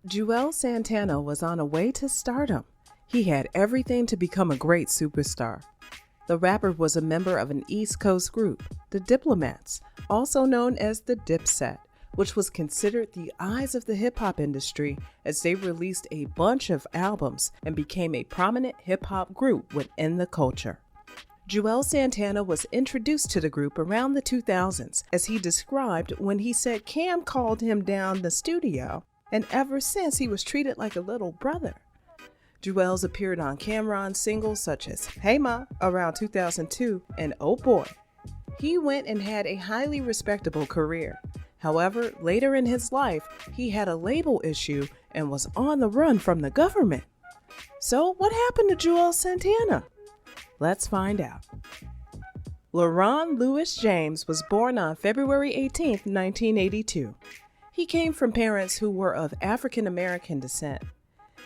Juelz Santana was on a way to stardom. He had everything to become a great superstar. The rapper was a member of an East Coast group, the Diplomats, also known as the Dipset, which was considered the eyes of the hip-hop industry as they released a bunch of albums and became a prominent hip-hop group within the culture. Juelz Santana was introduced to the group around the 2000s, as he described when he said Cam called him down the studio, and ever since he was treated like a little brother. Juelz appeared on Cam'ron's singles such as Hema around 2002 and Oh Boy. He went and had a highly respectable career. However, later in his life, he had a label issue and was on the run from the government. So what happened to Juelz Santana? Let's find out. LaRon Lewis James was born on February 18, 1982. He came from parents who were of African American descent.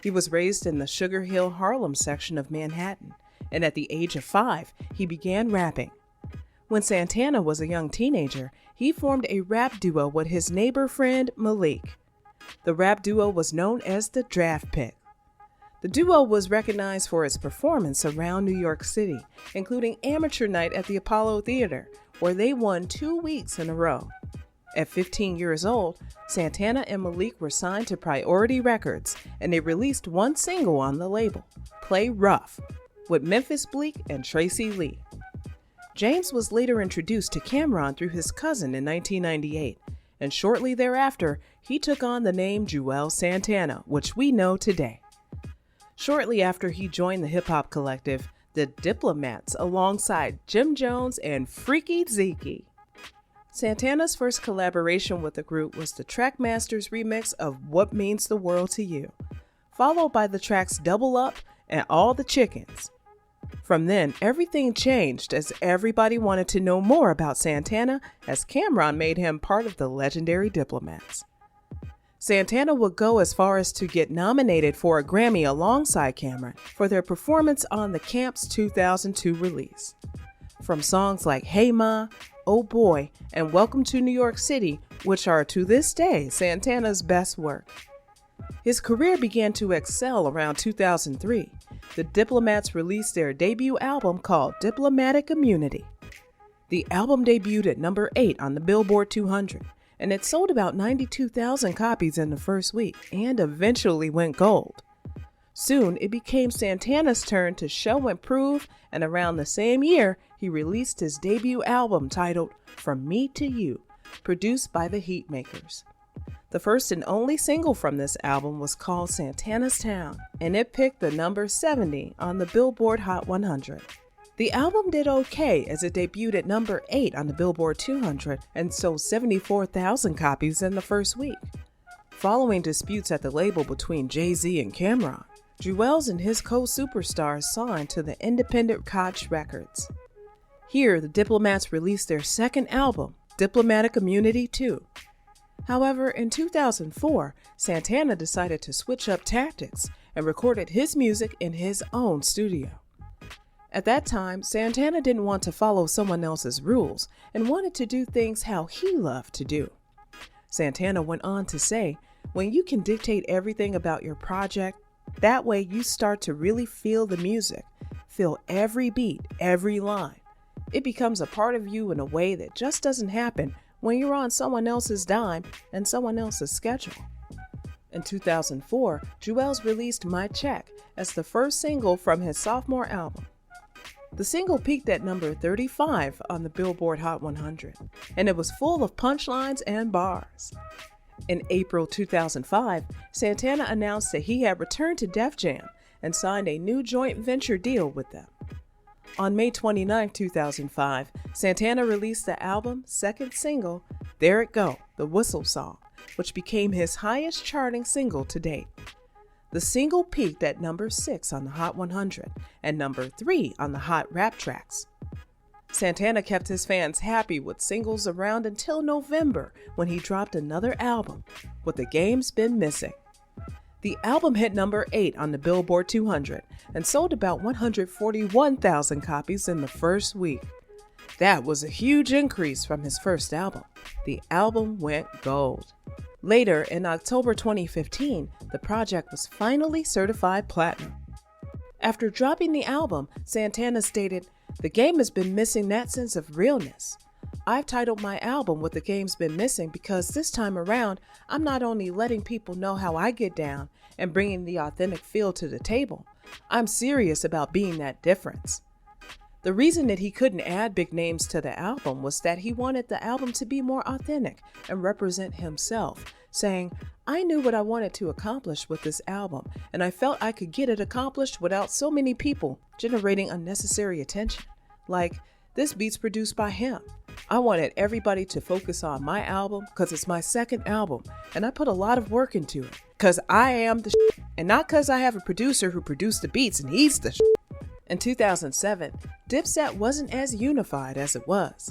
He was raised in the Sugar Hill, Harlem section of Manhattan, and at the age of 5, he began rapping. When Santana was a young teenager, he formed a rap duo with his neighbor friend Malik. The rap duo was known as the Draft Pick. The duo was recognized for its performance around New York City, including Amateur Night at the Apollo Theater, where they won 2 weeks in a row. At 15 years old, Santana and Malik were signed to Priority Records, and they released one single on the label, Play Rough, with Memphis Bleek and Tracy Lee. James was later introduced to Cam'ron through his cousin in 1998, and shortly thereafter, he took on the name Juelz Santana, which we know today. Shortly after he joined the hip-hop collective, the Diplomats, alongside Jim Jones and Freaky Zeke. Santana's first collaboration with the group was the Trackmasters remix of What Means the World to You, followed by the tracks Double Up and All the Chickens. From then, everything changed as everybody wanted to know more about Santana, as Cam'ron made him part of the legendary Diplomats. Santana would go as far as to get nominated for a Grammy alongside Cam'ron for their performance on the Camp's 2002 release. From songs like Hema, Oh Boy, and Welcome to New York City, which are to this day Santana's best work. His career began to excel around 2003. The Diplomats released their debut album called Diplomatic Immunity. The album debuted at number 8 on the Billboard 200, and it sold about 92,000 copies in the first week and eventually went gold. Soon, it became Santana's turn to show and prove, and around the same year, he released his debut album titled From Me to You, produced by the Heatmakers. The first and only single from this album was called Santana's Town, and it picked the number 70 on the Billboard Hot 100. The album did okay as it debuted at number 8 on the Billboard 200 and sold 74,000 copies in the first week. Following disputes at the label between Jay-Z and Cam'ron, Juelz and his co-superstars signed to the independent Koch Records. Here, the Diplomats released their second album, Diplomatic Immunity 2. However, in 2004, Santana decided to switch up tactics and recorded his music in his own studio. At that time, Santana didn't want to follow someone else's rules and wanted to do things how he loved to do. Santana went on to say, when you can dictate everything about your project, that way you start to really feel the music, feel every beat, every line. It becomes a part of you in a way that just doesn't happen when you're on someone else's dime and someone else's schedule. In 2004, Juelz released My Check as the first single from his sophomore album. The single peaked at number 35 on the Billboard Hot 100, and it was full of punchlines and bars. In April 2005, Santana announced that he had returned to Def Jam and signed a new joint venture deal with them. On May 29, 2005, Santana released the album's second single, There It Go, the Whistle Song, which became his highest charting single to date. The single peaked at number 6 on the Hot 100 and number 3 on the Hot Rap Tracks. Santana kept his fans happy with singles around until November, when he dropped another album, What the Game's Been Missing. The album hit number 8 on the Billboard 200 and sold about 141,000 copies in the first week. That was a huge increase from his first album. The album went gold. Later, in October 2015, the project was finally certified platinum. After dropping the album, Santana stated, "The game has been missing that sense of realness. I've titled my album What the Game's Been Missing because this time around, I'm not only letting people know how I get down and bringing the authentic feel to the table, I'm serious about being that difference." The reason that he couldn't add big names to the album was that he wanted the album to be more authentic and represent himself, saying, "I knew what I wanted to accomplish with this album, and I felt I could get it accomplished without so many people generating unnecessary attention. Like, this beat's produced by him. I wanted everybody to focus on my album because it's my second album, and I put a lot of work into it because I am the shit, and not because I have a producer who produced the beats and he's the shit." In 2007, Dipset wasn't as unified as it was.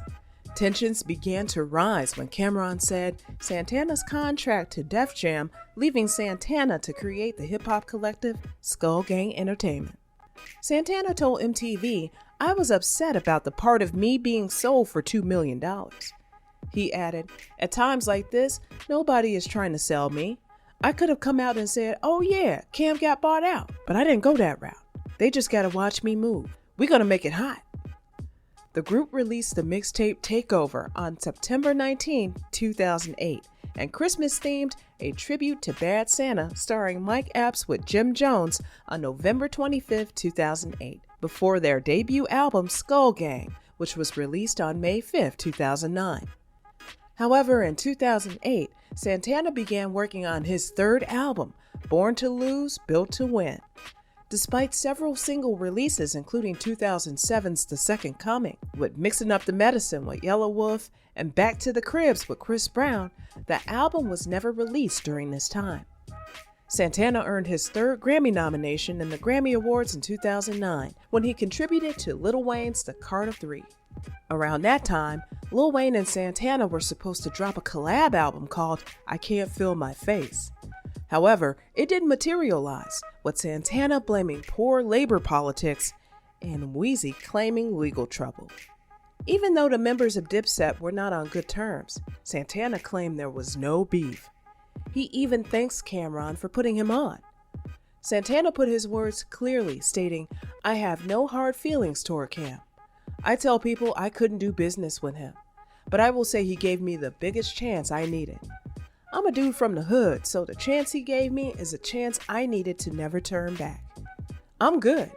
Tensions began to rise when Cameron said Santana's contract to Def Jam, leaving Santana to create the hip-hop collective Skull Gang Entertainment. Santana told MTV, "I was upset about the part of me being sold for $2 million. He added, "At times like this, nobody is trying to sell me. I could have come out and said, 'Oh yeah, Cam got bought out,' but I didn't go that route. They just gotta watch me move. We're gonna make it hot." The group released the mixtape Takeover on September 19, 2008, and Christmas-themed A Tribute to Bad Santa starring Mike Epps with Jim Jones on November 25, 2008, before their debut album Skull Gang, which was released on May 5, 2009. However, in 2008, Santana began working on his third album, Born to Lose, Built to Win. Despite several single releases, including 2007's The Second Coming, with Mixing Up the Medicine with Yellow Wolf and Back to the Cribs with Chris Brown, the album was never released during this time. Santana earned his third Grammy nomination in the Grammy Awards in 2009 when he contributed to Lil Wayne's The Carter 3. Around that time, Lil Wayne and Santana were supposed to drop a collab album called I Can't Feel My Face. However, it didn't materialize, with Santana blaming poor labor politics and Weezy claiming legal trouble. Even though the members of Dipset were not on good terms, Santana claimed there was no beef. He even thanks Cameron for putting him on. Santana put his words clearly, stating, "I have no hard feelings toward Cam. I tell people I couldn't do business with him, but I will say he gave me the biggest chance I needed. I'm a dude from the hood, so the chance he gave me is a chance I needed to never turn back. I'm good.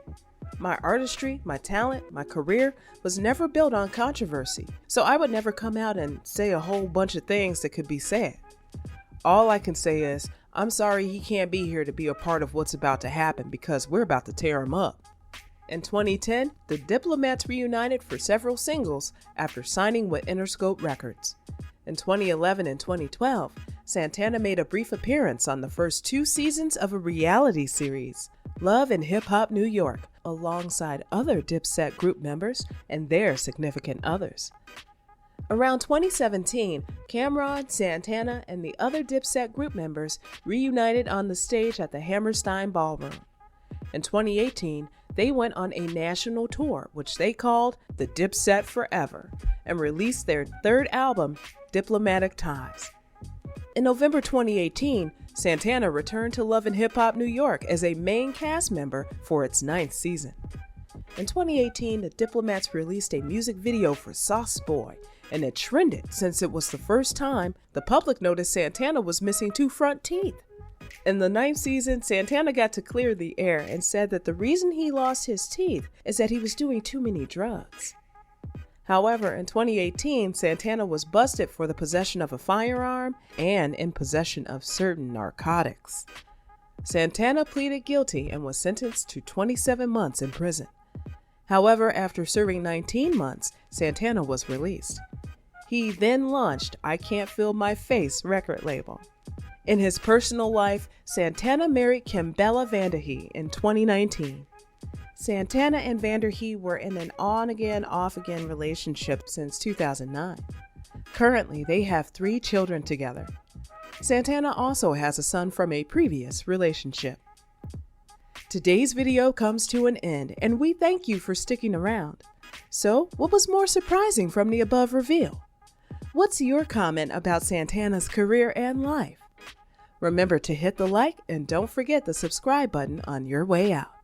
My artistry, my talent, my career was never built on controversy, so I would never come out and say a whole bunch of things that could be said. All I can say is, I'm sorry he can't be here to be a part of what's about to happen because we're about to tear him up." In 2010, the Diplomats reunited for several singles after signing with Interscope Records. In 2011 and 2012, Santana made a brief appearance on the first 2 seasons of a reality series, Love and Hip Hop New York, alongside other Dipset group members and their significant others. Around 2017, Cameron, Santana, and the other Dipset group members reunited on the stage at the Hammerstein Ballroom. In 2018, they went on a national tour, which they called the Dipset Forever, and released their third album, Diplomatic Ties. In November 2018, Santana returned to Love and Hip Hop New York as a main cast member for its 9th season. In 2018, the Diplomats released a music video for Sauce Boy, and it trended since it was the first time the public noticed Santana was missing 2 front teeth. In the 9th season, Santana got to clear the air and said that the reason he lost his teeth is that he was doing too many drugs. However, in 2018, Santana was busted for the possession of a firearm and in possession of certain narcotics. Santana pleaded guilty and was sentenced to 27 months in prison. However, after serving 19 months, Santana was released. He then launched I Can't Feel My Face record label. In his personal life, Santana married Kimbella Vanderhee in 2019. Santana and Vanderhee were in an on-again, off-again relationship since 2009. Currently, they have 3 children together. Santana also has a son from a previous relationship. Today's video comes to an end, and we thank you for sticking around. So, what was more surprising from the above reveal? What's your comment about Santana's career and life? Remember to hit the like and don't forget the subscribe button on your way out.